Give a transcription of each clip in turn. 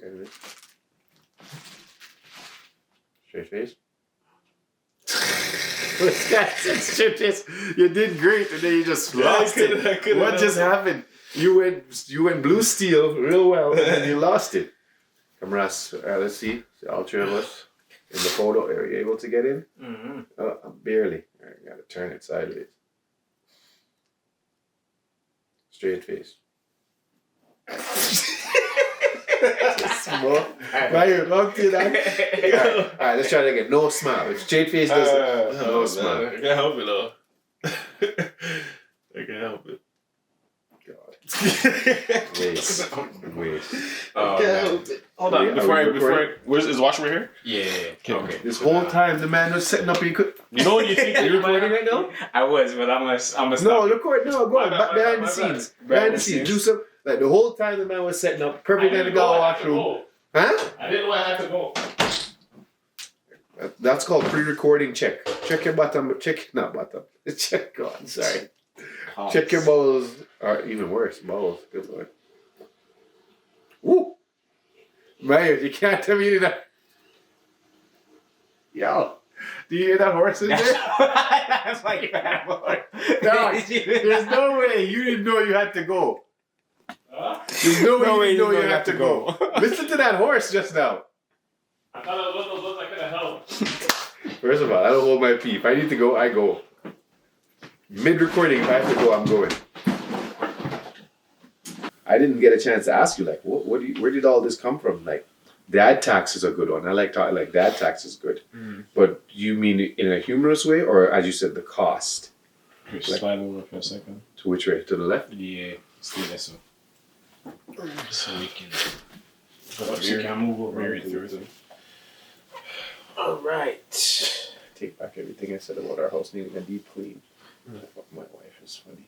Anyway. Straight face. Straight face. You did great, and then you just lost it. What just happened? You went blue steel real well, and then you lost it. Cameras, let's see. All three of us in the photo. Are you able to get in? Mm-hmm. Barely. All right, gotta turn it sideways. Straight face. Small. Right, long to that. All right, let's try it again. No smile. If straight face does no smile. I can't help it though. I can't help it. God. Waste. Hold on. Before I is the washroom right here? Yeah. Okay. This whole time the man was setting up. He could. You know what you think you're recording right now? I was, but I'm a No, stop. record. No, go on. Behind the scenes. Behind the scenes. Do some. Like the whole time the man was setting up. Perfect time to go washroom. Huh? I didn't know I had to go. That's called pre-recording check. Check your bottom. Not bottom. Check. God, sorry. Check your bowels. Or even worse, bowels. Good lord. Woo! Myers, you can't tell me that. Yo, do you hear that horse in there? That's like bad boy. No, there's no way you didn't know you had to go. Huh? There's no way you didn't know you had to go. Listen to that horse just now. I thought it was one of those that could have helped. First of all, I don't hold my pee. If I need to go, I go. Mid-recording, if I have to go, I'm going. I didn't get a chance to ask you, like, where did all this come from? Like, dad tax is a good one. I like dad tax is good. Mm. But you mean in a humorous way, or as you said, the cost? Slide over for a second. To which way? To the left? Yeah, let's do this one. So we can. You can move over. Very through it. All right. Take back everything I said about our house needing a deep clean. My wife is funny.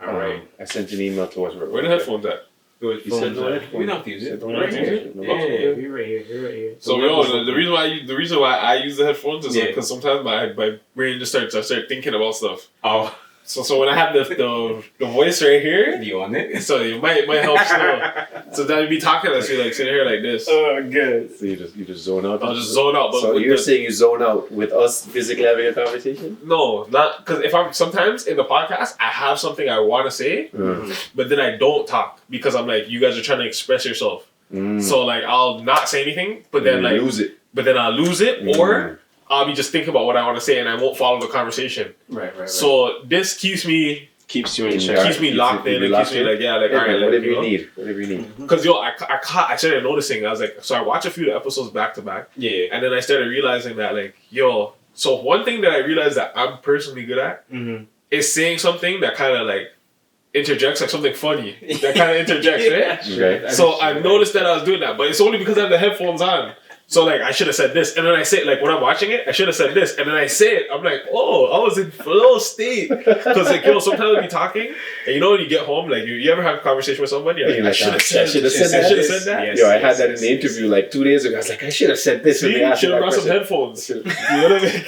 All right. I sent an email to us. Where the headphones at? You said the headphones. We don't have to use it. Said the Right here. headphones. Yeah, you're right here. You're right here. So the reason why I use the headphones is because sometimes my brain just starts. I start thinking about stuff. Oh, So when I have the voice right here, do you want it? so it might help slow. So then you'd be talking to you like sitting here like this. Oh, good. So you just zone out. I'll just zone out. But So with you're saying you zone out with us physically having a conversation? no, not because if I'm sometimes in the podcast I have something I want to say, but then I don't talk because I'm like you guys are trying to express yourself. So like I'll not say anything, but then like lose it. But then I'll lose it, or I'll be just thinking about what I want to say and I won't follow the conversation. Right. So this keeps me Keeps you in Yeah. check. keeps me locked in. It keeps me like all right, like, whatever you you know? need. Whatever you need. Because I started noticing. I was like, so I watch a few episodes back to back, Yeah. and then I started realizing that like, so one thing that I realized that I'm personally good at is saying something that kind of like interjects, like something funny that kind of interjects, right? Okay. So I noticed that I was doing that, but it's only because I have the headphones on. So like I should have said this, and then I say it like when I'm watching it, I should have said this, and then I say it. I'm like, oh, I was in flow state because like sometimes I'll be talking, and when you get home, like you ever have a conversation with somebody, you're like, I should have said that. Yes, Yo, I had that in the interview like 2 days ago. I was like, I should have said this. See, when they asked me should have that brought some question. headphones. You know what I mean?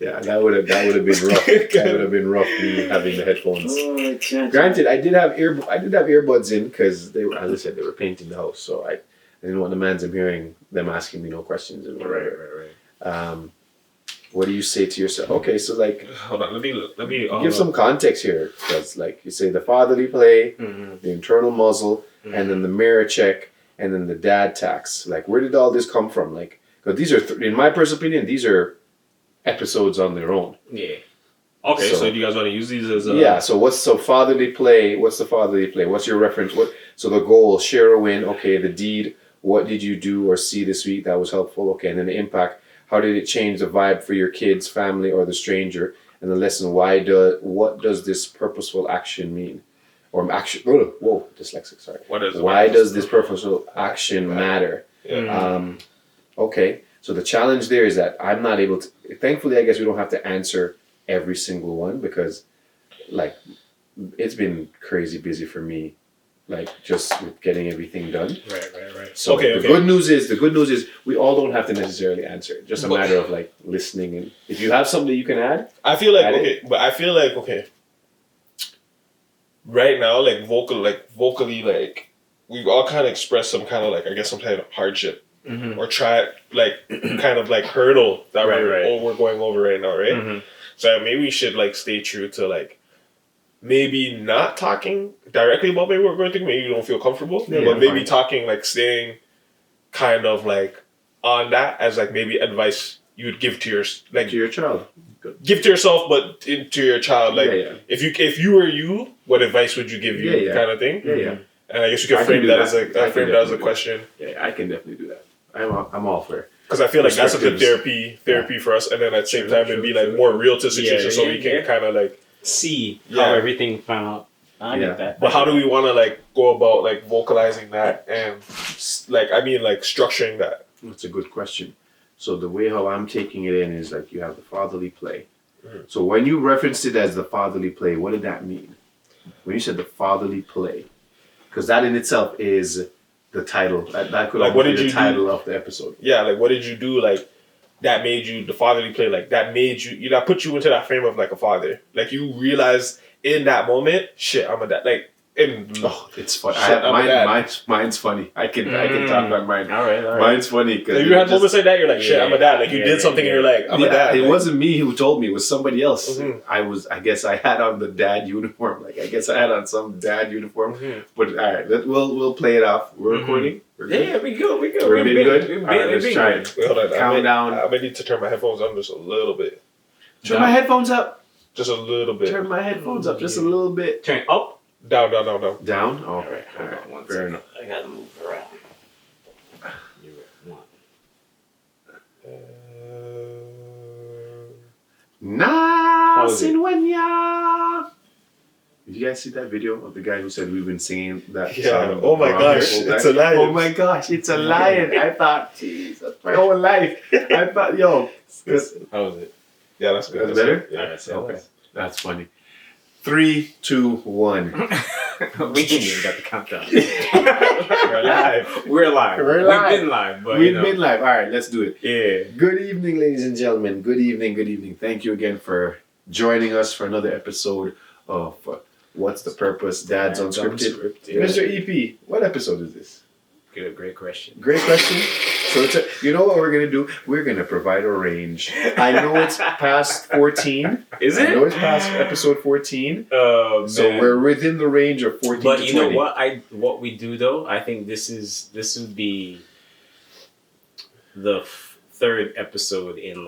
Yeah, that would have been rough. That would have been rough. Me having the headphones. Granted, I did have earbuds in because they were, as I said, they were painting the house, so I didn't want the man's hearing them asking me no questions and whatever. Right. What do you say to yourself? Okay, so like, Hold on, let me give some context here, because like you say, the fatherly play, the internal muzzle, and then the mirror check, and then the dad tax. Like, where did all this come from? Like, because these are, in my personal opinion, these are episodes on their own. Yeah. Okay, so So- do you guys want to use these as fatherly play? What's the fatherly play? What's your reference? So the goal, share a win. Okay, the deed. What did you do or see this week that was helpful? Okay, and then the impact. How did it change the vibe for your kids, family, or the stranger? And the lesson. What does this purposeful action mean? Or action? Whoa, dyslexic. Sorry. Why does this purposeful action matter? Yeah. Okay, so the challenge there is that I'm not able to. Thankfully, I guess we don't have to answer every single one because, like, it's been crazy busy for me, like just with getting everything done. Right. So Okay. the good news is we all don't have to necessarily answer it. Just a matter of like listening, and if you have something you can add. I feel like Add okay. right now, like vocally, like we've all kind of expressed some kind of like I guess some kind of hardship or try like kind of like hurdle that we're going over right now, right? So maybe we should like stay true to like maybe not talking directly about maybe what we're going through. Maybe you don't feel comfortable, but maybe talking like staying kind of like on that as like maybe advice you would give to your child. Give to yourself, but to your child. Like if you were you, what advice would you give you? Kind of thing. And I guess you could frame that as a question. Yeah, I can definitely do that. I'm all for it. Because I feel like that's a good therapy for us, and then at the same time it'd be like more real to the situation, so we can kind of like see how everything found out. I get that. But how do we want to like go about like vocalizing that and like structuring that? That's a good question. So the way how I'm taking it in is like you have the fatherly play. So when you referenced it as the fatherly play, what did that mean? When you said the fatherly play, because that in itself is the title. That could like what did be you the title do? Of the episode. Yeah, like what did you do? Like that made you the fatherly play. Like that made you that put you into that frame of like a father. Like you realized in that moment, shit, I'm a dad. Like it's funny. Mine's funny. I can talk about mine. All right. Mine's funny because you had moments like that. You're like, shit, I'm a dad. Like you did something, and you're like, I'm a dad. It wasn't me who told me. It was somebody else. I guess I had on the dad uniform. Like I guess I had on some dad uniform. But all right, we'll play it off. We're recording. We're good? Yeah, we good. We're being good. All right, let's try it. Wait, hold on. Count down. I may need to turn my headphones on just a little bit. Turn my headphones up. Just a little bit. Turn my headphones up just a little bit. Turn up. Down. Down? Oh, All right. Hold on one second. I gotta move around. You're right. Nasinwenya. Did you guys see that video of the guy who said we've been singing that song? Oh my gosh, it's a lion. Oh my gosh, it's a lion. I thought, jeez, that's my whole life. I thought, yo. How was it? Yeah, that's good. That's better? Yeah. Okay. That's funny. 3, 2, 1. We ain't even got the countdown. We're live. We're live. We've been live, but We've been live. All right, let's do it. Yeah. Good evening, ladies and gentlemen. Good evening. Thank you again for joining us for another episode of What's the Purpose? Dad's Unscripted. Mr. EP, what episode is this? Good, great question. Great question. So you know what we're going to do? We're going to provide a range. I know it's past 14. Is it? I know it's past episode 14. Oh, man. So we're within the range of 14 but to 20. you know what we do though? I think this would be the third episode in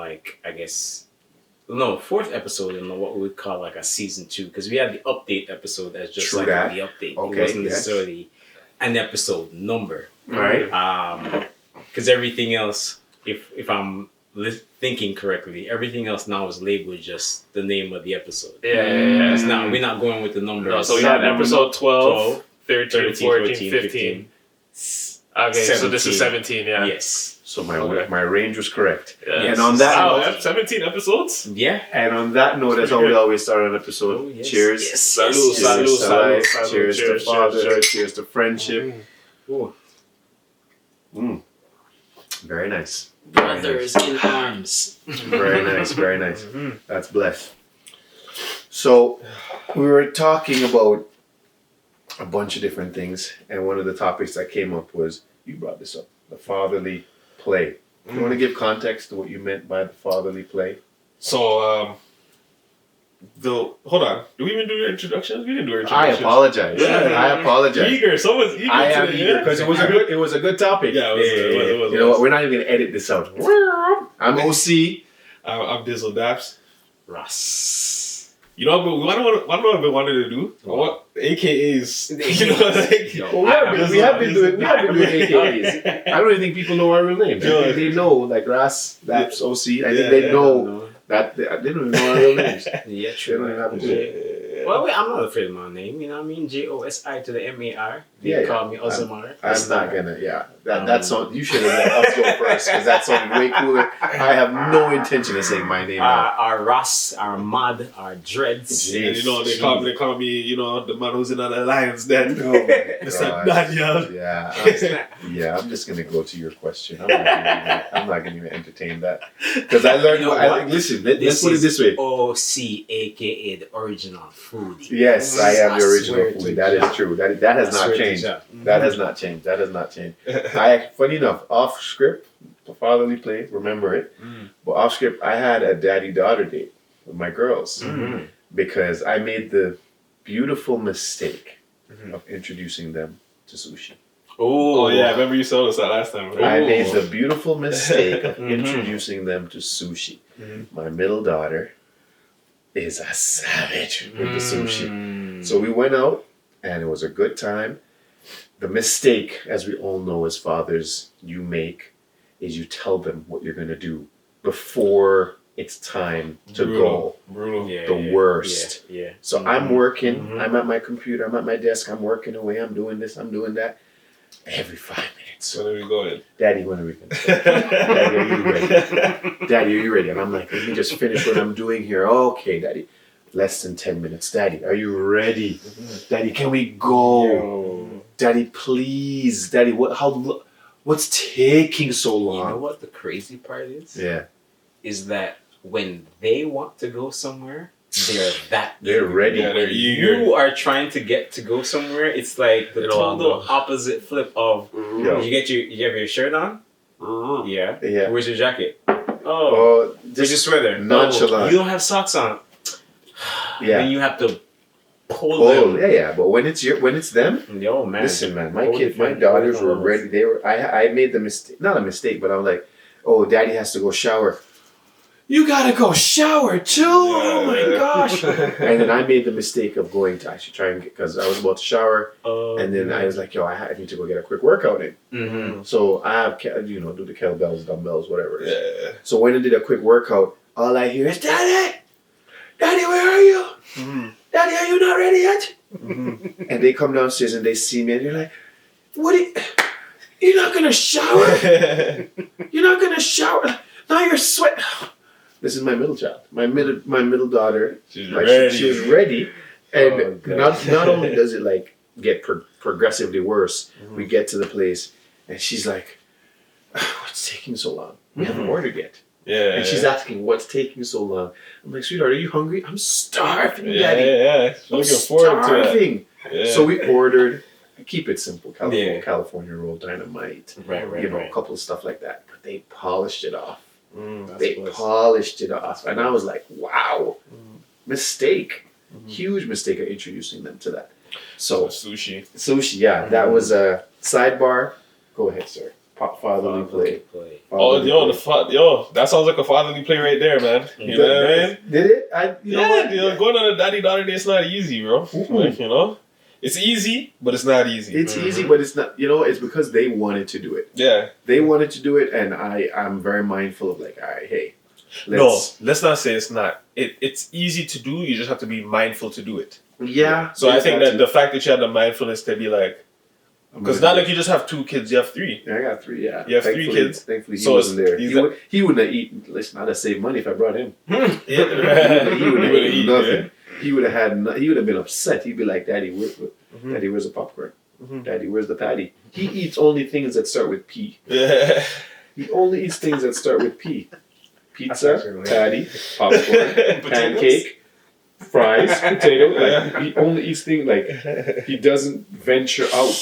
fourth episode in what we would call like a season 2, because we had the update episode as just the update. Okay, it wasn't necessarily an episode number. Right. Because everything else, if I'm thinking correctly, everything else now is labeled just the name of the episode. Yeah. It's not. We're not going with the numbers. No, so we had episode 12, 13, 14, 15. Okay, 17. so this is 17, yeah. Yes. So my range was correct. Yes. And on that note, 17 episodes? Yeah. And on that note, that's how we always start an episode. Oh, yes. Cheers. Yes. Salud, Cheers to life. salud. Cheers to Cheers, father. cheers. Cheers to friendship. Ooh. Very nice. Brothers in arms. Very nice. Very nice. That's blessed. So we were talking about a bunch of different things, and one of the topics that came up was, you brought this up, the fatherly play. You want to give context to what you meant by the fatherly play? So, hold on. Do we even do your introductions? We didn't do our I introductions. apologize. Yeah. I apologize. Eager. Someone's eager. I am today, eager yeah? because it was a good topic. Yeah, it was. You know what? We're not even gonna edit this out. I'm OC. I'm Dizzle Daps. Russ. You know what I've been wanting to do? What AKAs? You know, like, We have been doing AKAs. I don't even think people know our real names. They know like Ras, Daps, OC. I think they know that they don't even know our real names. Yeah, They true. don't even have to do it. Well, I'm not afraid of my name. You know what I mean? JOSI to the MAR. They Yeah, call me Ozamar. I'm not gonna. Yeah, That song, you should have let us go first because that sounded way cooler. I have no intention of saying my name now. Our Ross, our Mud, our Dreads. Jeez. And, you know, they call me, you know, the man who's in an alliance then. Oh my Mr. God. Daniel. Yeah, I'm just gonna go to your question. I'm not gonna even entertain that because I learned. You know what? Listen, let's put it this way. OC, aka the original foodie. Yes, I am the I original swear to foodie. That is true. That has not swear to changed. God. That has not changed. That has not changed. Funny enough, off script, fatherly play. Remember it, but off script, I had a daddy-daughter date with my girls because I made the beautiful mistake of introducing them to sushi. Oh, yeah, I remember you told us that last time. Right? I made the beautiful mistake of introducing them to sushi. My middle daughter is a savage with the sushi. So we went out and it was a good time. The mistake, as we all know as fathers, you make is you tell them what you're going to do before it's time to go. Brutal. Yeah, The worst. Yeah. So I'm working, I'm at my computer, I'm at my desk, I'm working away, I'm doing this, I'm doing that. Every 5 minutes. So there we go. Daddy, when are we going to go? Daddy, are you ready? Daddy, are you ready? And I'm like, let me just finish what I'm doing here. Okay, Daddy. Less than 10 minutes. Daddy, are you ready? Daddy, can we go? Yo. Daddy, please. Daddy, what's taking so You know long? what the crazy part is? Yeah. Is that when they want to go somewhere, they're They're ready. Yeah, they're When eager. you are trying to get to go somewhere, it's like the They don't wanna total go. opposite flip of Yeah. you have your shirt on? Yeah. Yeah. Where's your jacket? Oh. Oh, Where's your just sweater? nonchalant. Oh, you don't have socks on. yeah. Then you have to pull Oh, them. yeah. But when it's them, Yo, man. listen, man. My Hold kids, it my down, daughters hold it were down. ready. They were. I made the mistake. Not a mistake, but I'm like, oh, Daddy has to go shower. You gotta go shower too. Oh my gosh! And then I made the mistake of going to actually try and get because I was about to shower, and then I was like, yo, I need to go get a quick workout in. Mm-hmm. So I have, do the kettlebells, dumbbells, whatever. It is. Yeah. So when I did a quick workout, all I hear is, Daddy, Daddy, where are you? Daddy, are you not ready yet? And they come downstairs and they see me and they're like, what? You're not gonna shower? You're not gonna shower? Now you're sweating. This is my middle child. My middle daughter. She's Like, ready. She's ready, and Oh, God. not only does it like get progressively worse, we get to the place, and she's like, "What's taking so long? We haven't ordered yet." Yeah. And she's asking, "What's taking so long?" I'm like, "Sweetheart, are you hungry? I'm starving, Yeah, Daddy. yeah. I'm Looking forward to it. starving." Yeah. So we ordered. Keep it simple. Yeah. California roll dynamite. Right, A couple of stuff like that. But they polished it off. Mm. They polished it off, and I was like, "Wow, mistake, huge mistake of introducing them to that." So sushi. sushi, yeah, that was a sidebar. Go ahead, sir. Fatherly play. Oh, Fatherly yo, play. that sounds like a fatherly play right there, man. You know what I mean? Did it? You know what? Yeah, going on a daddy-daughter day is not easy, bro. Like, you know? It's easy, but it's not easy. It's easy, but it's not. It's because they wanted to do it. Yeah. They wanted to do it, and I'm very mindful of like, all right, hey, Let's not say it's not. It's easy to do. You just have to be mindful to do it. yeah. So I think that the fact that you have the mindfulness to be like, because not like you just have 2 kids, you have 3. I got 3. Yeah, You have 3 Thankfully- kids. Thankfully, he So wasn't there. he's He wouldn't have eaten. Listen, I'd have saved money if I brought him. Yeah. He would have eaten eaten, nothing. He would have had. He would have been upset. He'd be like, "Daddy, Daddy, where's the popcorn? Daddy, where's the patty?" He eats only things that start with P. Yeah. He only eats things that start with P. That's actually Pizza, right. patty, popcorn, pancake, fries, potato. Like he only eats things like he doesn't venture out.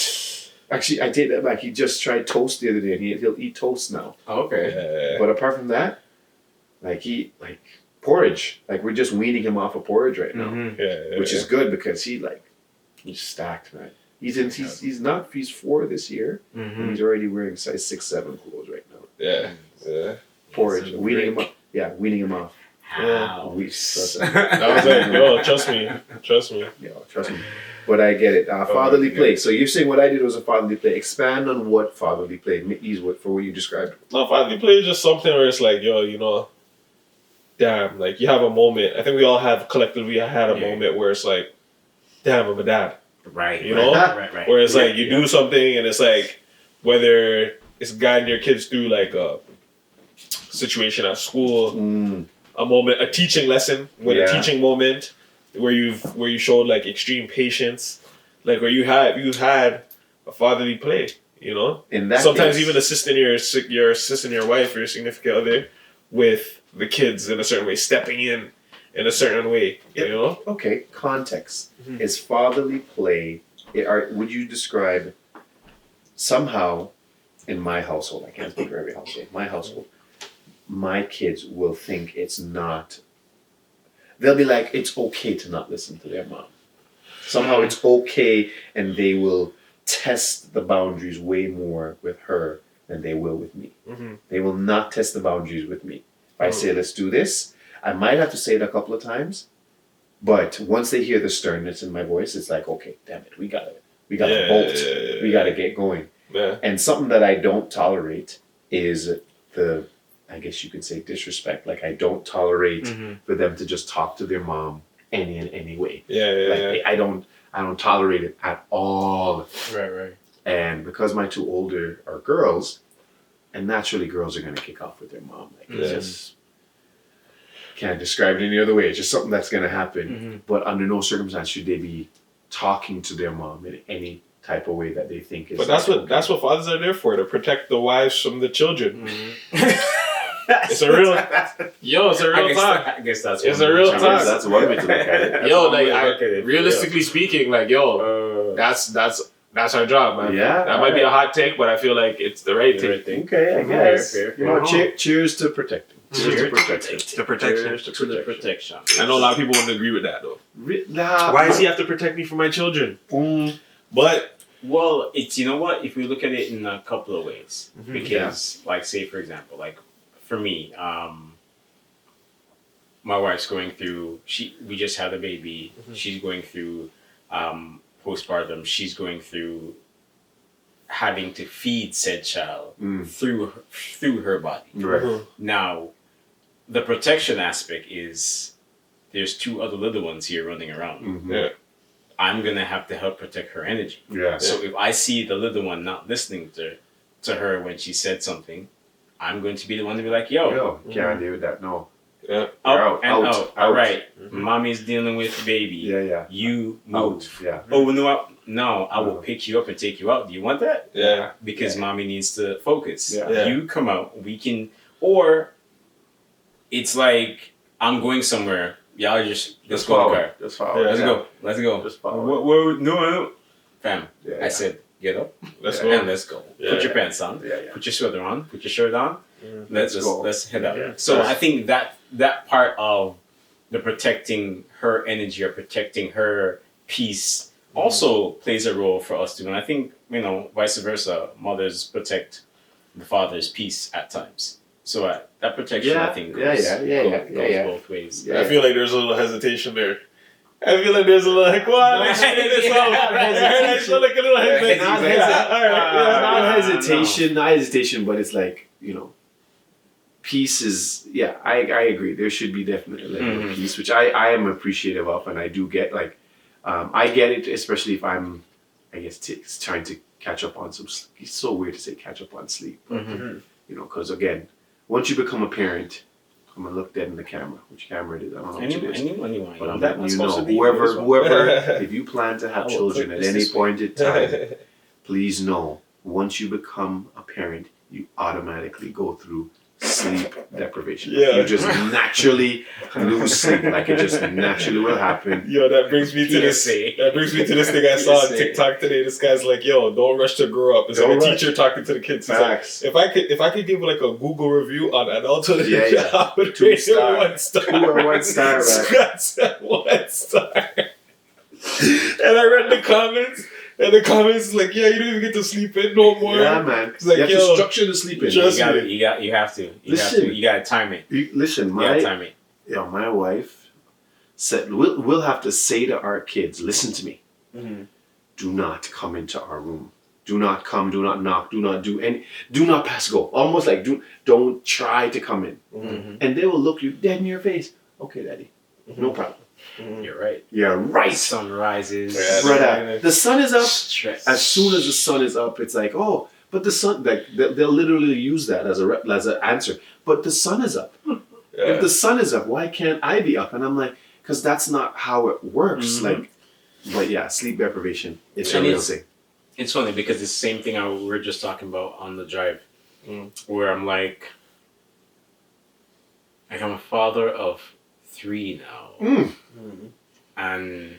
Actually, I take that back. He just tried toast the other day, and he'll eat toast now. Okay. Yeah. But apart from that, like porridge. Like we're just weaning him off of porridge right now, Yeah. which is good because he's stacked, man. He's 4 this year, and he's already wearing size 6, 7 clothes right now. Yeah. Yeah. Porridge, It's a weaning him break. up. Yeah, weaning him off. How? Trust I was like, yo, trust me. me. But I get it. Fatherly yeah. play. So you're saying what I did was a fatherly play. Expand on what fatherly play. Ease for what you described. No, fatherly play is just something where it's like, yo, damn, like you have a moment. I think we all have collectively had a moment where it's like, damn, I'm a dad. Right. You know? Right. Where it's Yeah, like you do something and it's like, whether it's guiding your kids through like a situation at school, a moment, a teaching lesson with a teaching moment where you showed like extreme patience, like where you've had a fatherly play, you know. In that sometimes case, even assisting your wife or your significant other with the kids in a certain way, stepping in a certain way, you know. Okay, context is fatherly play. Would you describe somehow in my household? I can't speak for every household. My household, my kids will think it's not. They'll be like, it's okay to not listen to their mom. Somehow it's okay, and they will test the boundaries way more with her than they will with me. They will not test the boundaries with me. If I say, let's do this, I might have to say it a couple of times, but once they hear the sternness in my voice, it's like, okay, damn it, we gotta bolt. We gotta get going. Yeah. And something that I don't tolerate is the, I guess you could say, disrespect. Like, I don't tolerate for them to just talk to their mom in any way. I don't tolerate it at all. Right. And because my two older are girls, and naturally girls are gonna kick off with their mom. Like, it's just, can't describe it any other way. It's just something that's gonna happen. But under no circumstance should they be talking to their mom in any type of way that they think is. But that's what fathers are there for, to protect the wives from the children. It's a real talk. I guess that's It's a real talk. That's one way to look at it. Yo, like realistically speaking, like that's our job, man. Yeah, that might be a hot take, but I feel like it's the right thing. Okay, I guess. Fair. You know, cheers to protecting. Cheers to protecting. To protection. Cheers to protection. I know a lot of people wouldn't agree with that though. Nah, Why does he have to protect me from my children? But well, it's, you know what, if we look at it in a couple of ways, because like, say for example, like for me, my wife's going through, we just had a baby. She's going through postpartum. She's going through having to feed said child through her body. Right. Now, the protection aspect is there's two other little ones here running around. yeah. I'm gonna have to help protect her energy. Yeah. So if I see the little one not listening to her when she said something, I'm going to be the one to be like, yo, can't deal with that. No. Yeah. out. out. All right, mommy's dealing with baby. Yeah. You move. Out. Yeah. Oh no, I will pick you up and take you out. Do you want that? Yeah. Because mommy needs to focus. Yeah. You come out. We can, or it's like I'm going somewhere. Y'all just let's go in the car. Just follow. Let's go. Just follow. No. Fam, Yeah. I said get up. Let's And let's go. Yeah. Put your pants on. Yeah. Put your sweater on. Put your shirt on. Let's go. Let's head out. Yeah. So I think that part of the protecting her energy or protecting her peace also plays a role for us too. And I think, vice versa, mothers protect the father's peace at times. So that protection, I think, goes both ways. Yeah. I feel like there's a little hesitation there. I feel like there's a little like, what? Let's figure this out. I feel like a little hesitation. Not hesitation, but it's like, peace is, I agree. There should be definitely a level of peace, which I am appreciative of, and I do get, like, I get it, especially if I'm, I guess, trying to catch up on some sleep. It's so weird to say catch up on sleep. But, because again, once you become a parent, I'm gonna look dead in the camera. Which camera it is? I don't know what it is. Anyone. But I'm letting you know, whoever, if you plan to have children at any point in time, please know, once you become a parent, you automatically go through sleep deprivation. Yeah. You just naturally lose sleep. Like, it just naturally will happen. Yo, that brings me to this thing I saw on TikTok today. This guy's like, yo, don't rush to grow up. It's like a teacher talking to the kids. He's like, if I could give like a Google review on adulthood, I would rate it 1 star. 2 or 1 star, right? Scott said 1 star. And I read the comments. And the comments like, yeah, you don't even get to sleep in no more. Yeah, man. It's like, you have to structure the sleep in. You have to. You gotta time it. My wife said, we'll have to say to our kids, listen to me. Do not come into our room. Do not come, do not knock, do not do any, do not pass go. Almost like, don't try to come in. And they will look you dead in your face. Okay, daddy, no problem. You're right. You're right. Sun rises. Brother, the sun is up. Stress. As soon as the sun is up, it's like, oh, but the sun, like they'll literally use that as an answer. But the sun is up. Yeah. If the sun is up, why can't I be up? And I'm like, because that's not how it works. Mhm. Like, but yeah, sleep deprivation. It's a And real it's- thing. It's funny because it's the same thing we were just talking about on the drive, Mm. where I'm like I'm a father of 3 now, Mm. and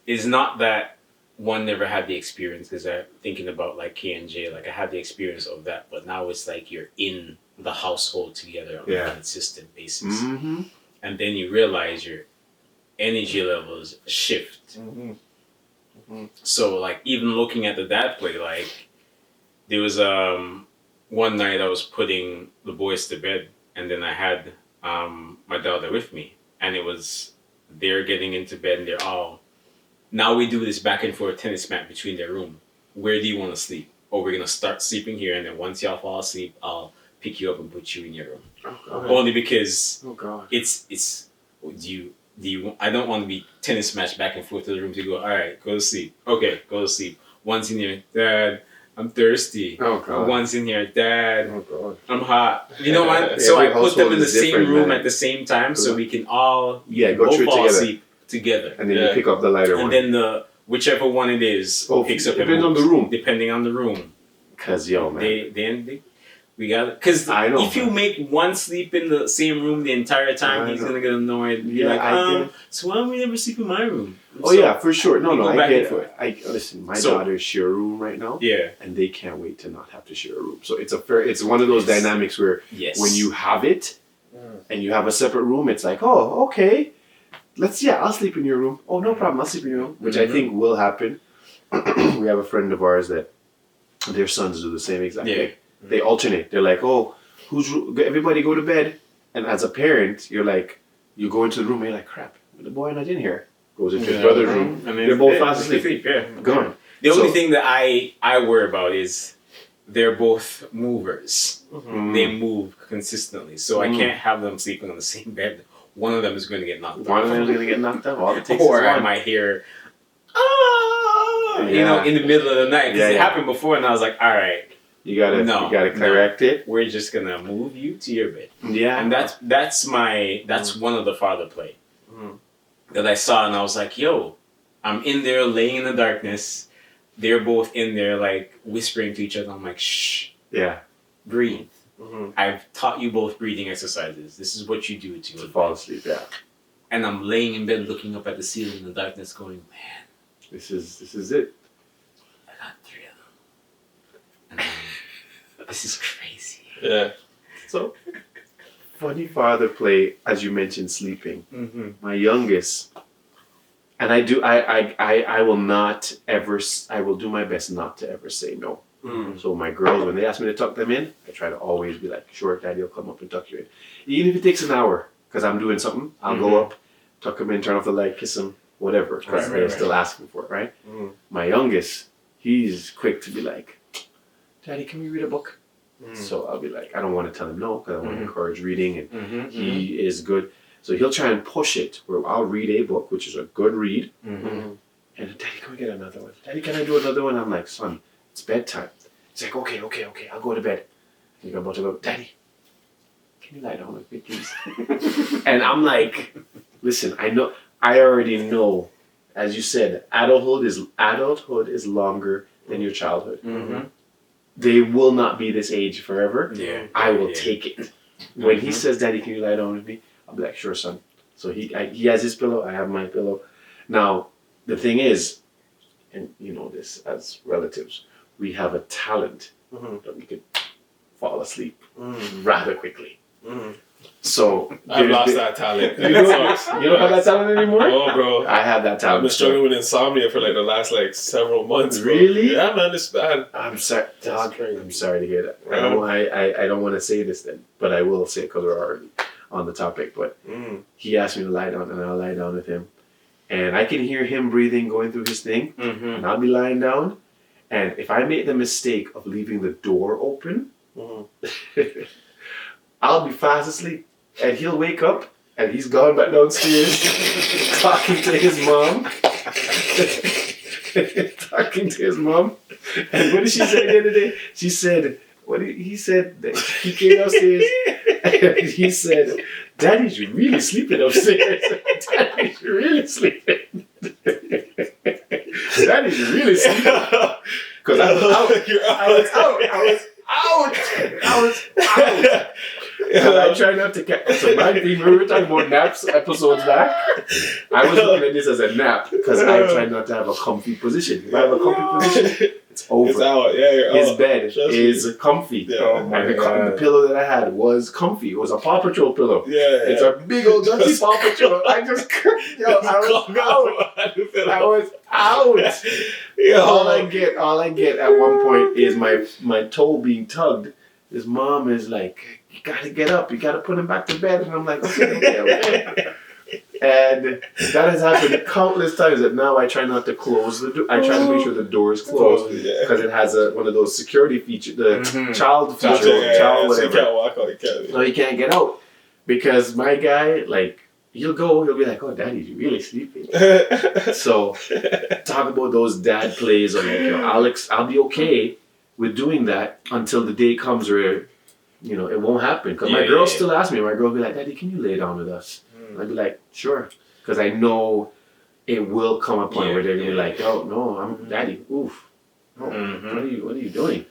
it's not that one never had the experience, because I'm thinking about like K and J, like I had the experience of that, but now it's like you're in the household together on Yeah. a consistent basis, Mm-hmm. and then you realize your energy levels shift. Mhm. So like even looking at the dad play, like there was one night I was putting the boys to bed, and then I had my daughter with me, and it was they're getting into bed and they're all now we do this back and forth tennis mat between their room. Where do you want to sleep? Or we're gonna start sleeping here, and then once y'all fall asleep, I'll pick you up and put you in your room. Oh god. Only because Oh god. it's do you I don't want to be tennis match back and forth to the room to go, all right, go to sleep. Okay, go to sleep. Once in here, Dad, I'm thirsty. Oh god. Once in here, Dad, Oh god. I'm hot. You know what? So I Every put them household in the is same different, room man. at the same time so we can all Yeah, go both through it fall together. asleep together. And then Yeah. you pick up the lighter And one. then the whichever one it is Oh, picks up and depends on moves, the room. depending on the room. Cause yo man. We got because I know, if you man. make one sleep in the same room the entire time, I he's know. gonna get annoyed. And be Yeah, like, I get it. so why don't we never sleep in my room? Oh So- yeah, for sure. No, we no, go I back and get forth. it. I listen. My So- daughters share a room right now, Yeah. and they can't wait to not have to share a room. So it's one of those Yes. dynamics where Yes. when you have it Mm. and you have a separate room, it's like, oh, okay, I'll sleep in your room. Oh, no problem, I'll sleep in your room, which I Mhm. think will happen. We have a friend of ours that their sons do the same exact Yeah. thing. They alternate. They're like, oh, everybody go to bed, and as a parent, you're like, you go into the room, and you're like, crap, the boy not in here. Goes into his Yeah. brother's room. I mean, They're both yeah, fast asleep. Yeah. Gone. The only So- thing that I worry about is they're both movers. Mm. They move consistently, so I Mm. can't have them sleeping on the same bed. One of them is going to get knocked One out. of them's gonna get knocked out. All it takes Or is I one. might hear, you know, Yeah. in the middle of the night. Because Yeah, it yeah. happened before, and I was like, all right, You gotta No, correct it. we're just going to move you to your bed. Yeah. And that's one of the father play Mm. that I saw, and I was like, yo, I'm in there laying in the darkness. They're both in there like whispering to each other. I'm like, shh, Yeah. breathe. Mhm. I've taught you both breathing exercises. This is what you do to To go to fall bed. asleep. Yeah. And I'm laying in bed looking up at the ceiling in the darkness going, man, This is it. I got 3 of them. And this is crazy. Yeah. So funny father play, as you mentioned, sleeping. Mm-hmm. My youngest, and I will not ever. I will do my best not to ever say no. Mm. So my girls, when they ask me to tuck them in, I try to always be like, sure, Daddy will come up and tuck you in. Even if it takes an hour, because I'm doing something, I'll go up, tuck them in, turn off the light, kiss them, whatever, because Right, they're right, still asking for it, right? Mm. My youngest, he's quick to be like, Daddy, can we read a book? Mm. So I'll be like, I don't want to tell him no, because I want to Mhm. encourage reading, and Mm-hmm. he is good. So he'll try and push it, where I'll read a book, which is a good read, Mm-hmm. and Daddy, can we get another one? Daddy, can I do another one? I'm like, son, it's bedtime. He's like, okay, I'll go to bed. And you're about to go, Daddy, can you lie down with me, please? And I'm like, listen, I already know, as you said, adulthood is longer than your childhood. Mm-hmm. They will not be this age forever. Yeah. I will Yeah. take it. When he Mhm. says, Daddy, can you lie down with me? I'll be like, sure, son. So he has his pillow, I have my pillow. Now, the thing is, and you know this as relatives, we have a talent Mhm. that we can fall asleep Mm. rather quickly. Mm. So I've lost that talent. You don't have that talent anymore? Oh, bro. I have that I've talent. been struggling with insomnia for like the last like several months. Bro. Really? Yeah, man, it's bad. I'm sorry, dog. crazy. I'm sorry to hear that. I don't want to say this then, but I will say it because we're already on the topic. But Mm. he asked me to lie down, and I'll lie down with him, and I can hear him breathing, going through his thing, Mm-hmm. and I'll be lying down, and if I make the mistake of leaving the door open, Mm. I'll be fast asleep, and he'll wake up, and he's gone back downstairs, talking to his mom, And what did she say the other day? She said, he said that he came upstairs and he said, Daddy's really sleeping upstairs. Daddy's really sleeping. Daddy's really sleeping. Because I was out. And I try not to catch. So my thing, we were talking about naps episodes back. I was looking at this as a nap because I try not to have a comfy position. If I have a comfy position, it's over. It's out. Yeah, you're His out. bed Trust is comfy. Yeah. Oh my God. The pillow that I had was comfy. It was a Paw Patrol pillow. Yeah. It's a big old dirty Paw Patrol. I was out. Yeah. All I get at one point is my toe being tugged. His mom is like, you gotta get up, you gotta put him back to bed. And I'm like, okay. And that has happened countless times that now I try not to close the door. I try to make sure the door is closed because it has one of those security features, the child feature, child So you whatever. can't walk out, you can't. No, you can't get out because my guy, like, he'll be like, oh, Daddy's really sleeping. So talk about those dad plays. I'm like, Alex, I'll be okay with doing that until the day comes where, it won't happen. Because my girl still asks me, my girl will be like, Daddy, can you lay down with us? And I'd be like, sure. Because I know it will come a point where they're going to be like, oh, no, I'm Daddy. Oof. No, what are you doing?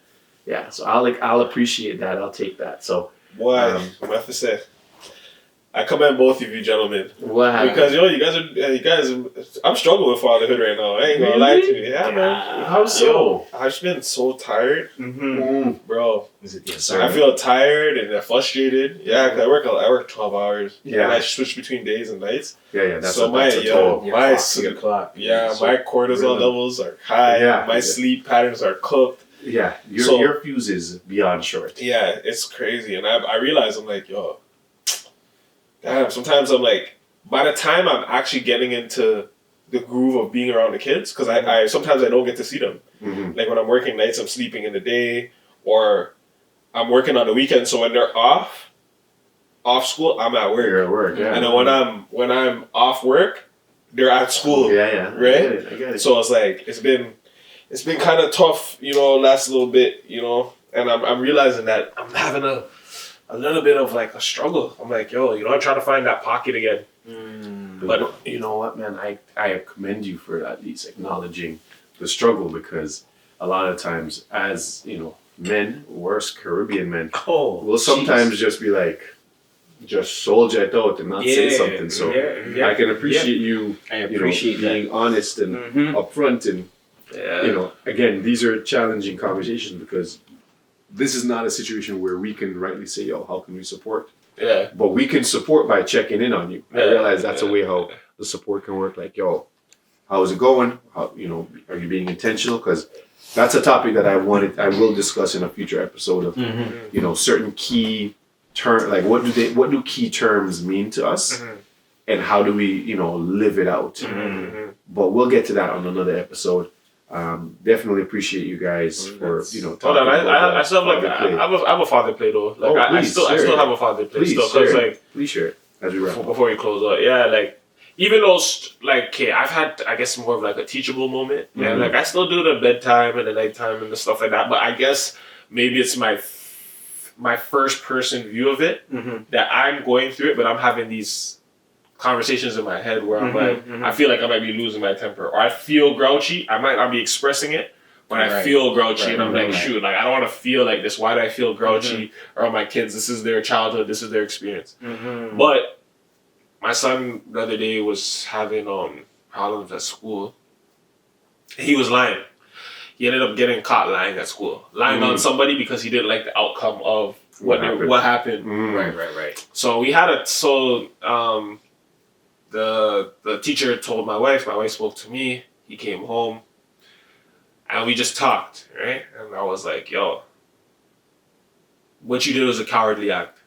Yeah, so I'll appreciate that. I'll take that. So, Why? I have to say, I commend both of you gentlemen. Wow. Because you guys, I'm struggling with fatherhood right now. I ain't gonna lie to you. Yeah, man. How so? I've just been so tired, bro. Is it the I feel tired and frustrated. Yeah, because I work 12 hours. Yeah. And I switch between days and nights. Yeah, that's So that's a toll. my clock. my cortisol levels are high. Yeah. My sleep patterns are cooked. Yeah, your fuse is beyond short. Yeah, it's crazy. And I realize I'm like, yo, damn, sometimes I'm like, by the time I'm actually getting into the groove of being around the kids, because I sometimes I don't get to see them. Mm-hmm. Like when I'm working nights, I'm sleeping in the day, or I'm working on the weekend. So when they're off school, I'm at work. You're at work, yeah. And then when I'm off work, they're at school. Yeah. Right? I get it. So it's like it's been kind of tough, last little bit, and I'm realizing that I'm having a little bit of like a struggle. I'm like, yo, I'm trying to find that pocket again. But you know what, man? I commend you for at least acknowledging the struggle because a lot of times, as men, worse Caribbean men, will sometimes just be like, just soldier it out and not say something. So I can appreciate you. I appreciate being honest and upfront and. Again, these are challenging conversations because this is not a situation where we can rightly say, yo, how can we support? Yeah. But we can support by checking in on you. I realize that's a way how the support can work. Like, yo, how's it going? How, are you being intentional? Because that's a topic that I will discuss in a future episode of, certain key terms, like what do key terms mean to us? And how do we, live it out? But we'll get to that on another episode. Definitely appreciate you guys for talking Hold on, I still have father I have a father play though. Like I still have a father play please still because like please share it as we wrap up. before we close out. Yeah, like even though I've had I guess more of like a teachable moment and like I still do the bedtime and the nighttime and the stuff like that. But I guess maybe it's my first person view of it that I'm going through it, but I'm having these conversations in my head where I'm like, I feel like I might be losing my temper, or I feel grouchy. I might not be expressing it, but I feel grouchy, and I'm like, shoot, like I don't want to feel like this. Why do I feel grouchy around my kids? This is their childhood. This is their experience. But my son the other day was having problems at school. He was lying. He ended up getting caught lying at school, lying on somebody because he didn't like the outcome of what happened. Right. So we had the teacher told my wife spoke to me, he came home, and we just talked, right? And I was like, yo, what you did was a cowardly act.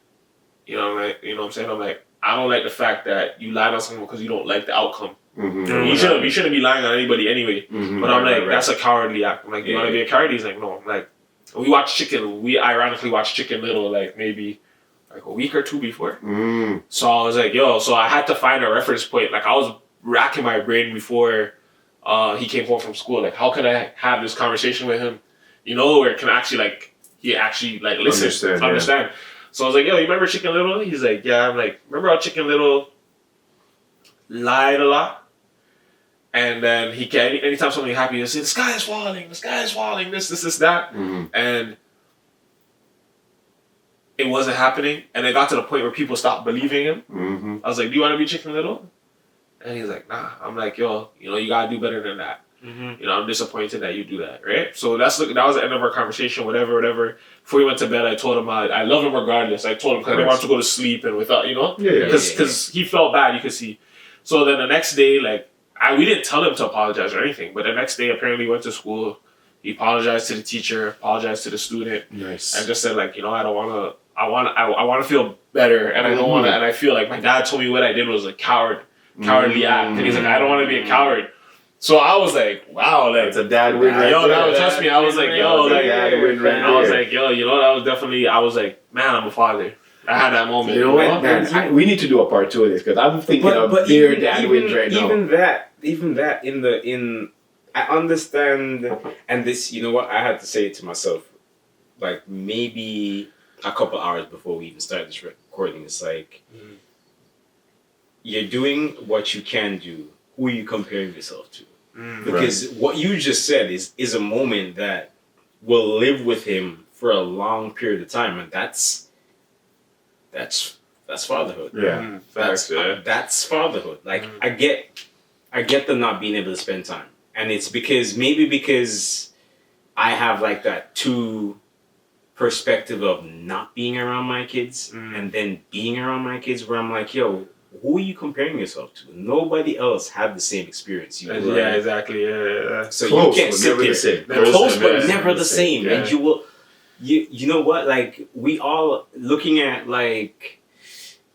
You know what I'm saying? I'm like, I don't like the fact that you lied on someone because you don't like the outcome. You shouldn't be lying on anybody anyway. But I'm like, that's a cowardly act. I'm like, you want to be a coward? He's like, no. I'm like, we ironically watched Chicken Little like maybe like a week or two before. So I was like, yo, so I had to find a reference point. Like I was racking my brain before he came home from school. Like, how can I have this conversation with him? You know, where it can actually like he actually like listen, understand. So I was like, yo, you remember Chicken Little? He's like, yeah. I'm like, remember how Chicken Little lied a lot? And then he can anytime something happened, he'll say, the sky is falling, this, that. And it wasn't happening. And it got to the point where people stopped believing him. I was like, do you want to be Chicken Little? And he's like, nah. I'm like, yo, you know, you gotta do better than that. You know, I'm disappointed that you do that, right? So that was the end of our conversation, whatever. Before we went to bed, I told him I love him regardless. I told him because I didn't want to go to sleep and without, you know? Because he felt bad, you could see. So then the next day, like, we didn't tell him to apologize or anything, but the next day, apparently, he went to school. He apologized to the teacher, apologized to the student. Nice. And just said, like, you know, I want to feel better, and I don't want to, and I feel like my dad told me what I did was a cowardly act. And he's like, I don't want to be a coward. So I was like, wow, like, it's a dad win. Trust me, I was like, yo, like, I was like, yo, you know, that was definitely, I was like, man, I'm a father. I had that moment. You know what, man? We need to do a part 2 of this because I'm thinking of their dad wins right now. Even that, I understand, and this, you know what, I had to say it to myself, like maybe a couple hours before we even started this recording. It's like, you're doing what you can do. Who are you comparing yourself to? Because what you just said is a moment that will live with him for a long period of time, and that's fatherhood. Yeah, That's fatherhood. Like I get the not being able to spend time, and it's because I have like that two perspective of not being around my kids and then being around my kids, where I'm like, yo, who are you comparing yourself to? Nobody else had the same experience you did. Yeah, exactly. Yeah. So close, you can't sit never there. the same. Close, but never the same. Yeah. And you will, you know what? Like we all looking at like,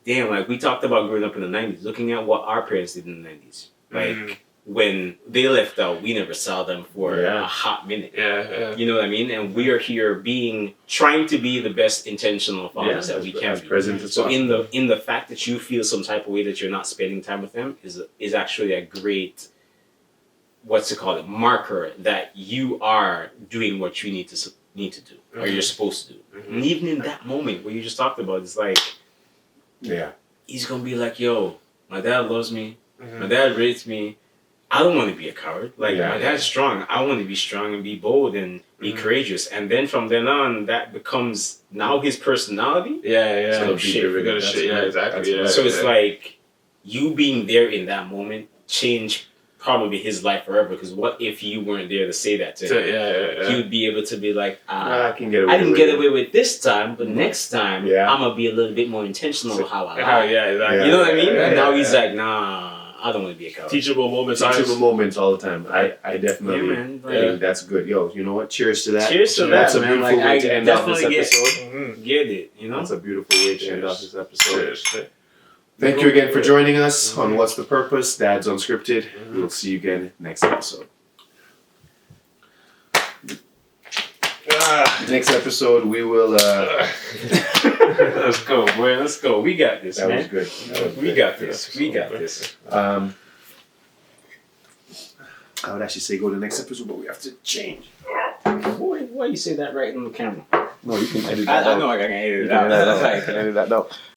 damn, like we talked about growing up in the 90s, looking at what our parents did in the 90s. Like when they left out, we never saw them for a hot minute. Yeah. You know what I mean? And we are here trying to be the best intentional fathers that we can be. Present as So possible. in the fact that you feel some type of way that you're not spending time with them is actually a great, marker that you are doing what you need to do or you're supposed to do. And even in that moment where you just talked about, it's like, he's gonna be like, yo, my dad loves me, my dad raised me. I don't want to be a coward. Like my dad's strong. I want to be strong and be bold and be courageous. And then from then on, that becomes now his personality. Yeah. So shit. Yeah, exactly. Yeah. So it's like you being there in that moment changed probably his life forever. Because what if you weren't there to say that to him? Yeah. He would be able to be like, I can get away. I didn't get away with this time, but next time I'm gonna be a little bit more intentional with how I lie. Exactly. You know what I mean? And now he's yeah. like, nah, I don't want to be a coward. Teachable moments. Teachable moments all the time. I definitely think that's good. Yo, you know what? Cheers to that. Cheers to That's that, a man. beautiful Like, way to I end off this definitely episode. get it, you know? That's a beautiful way to end off this episode. Cheers. Thank you again for joining us on What's the Purpose? Dad's Unscripted. We'll see you again next episode. Next episode, we will. Let's go, boy. Let's go. We got this, That man. was good. We got this. We got this. I would actually say go to the next episode, but we have to change. Boy, why you say that right on the camera? No, you can edit that out. I know I can edit You it can out. edit that out.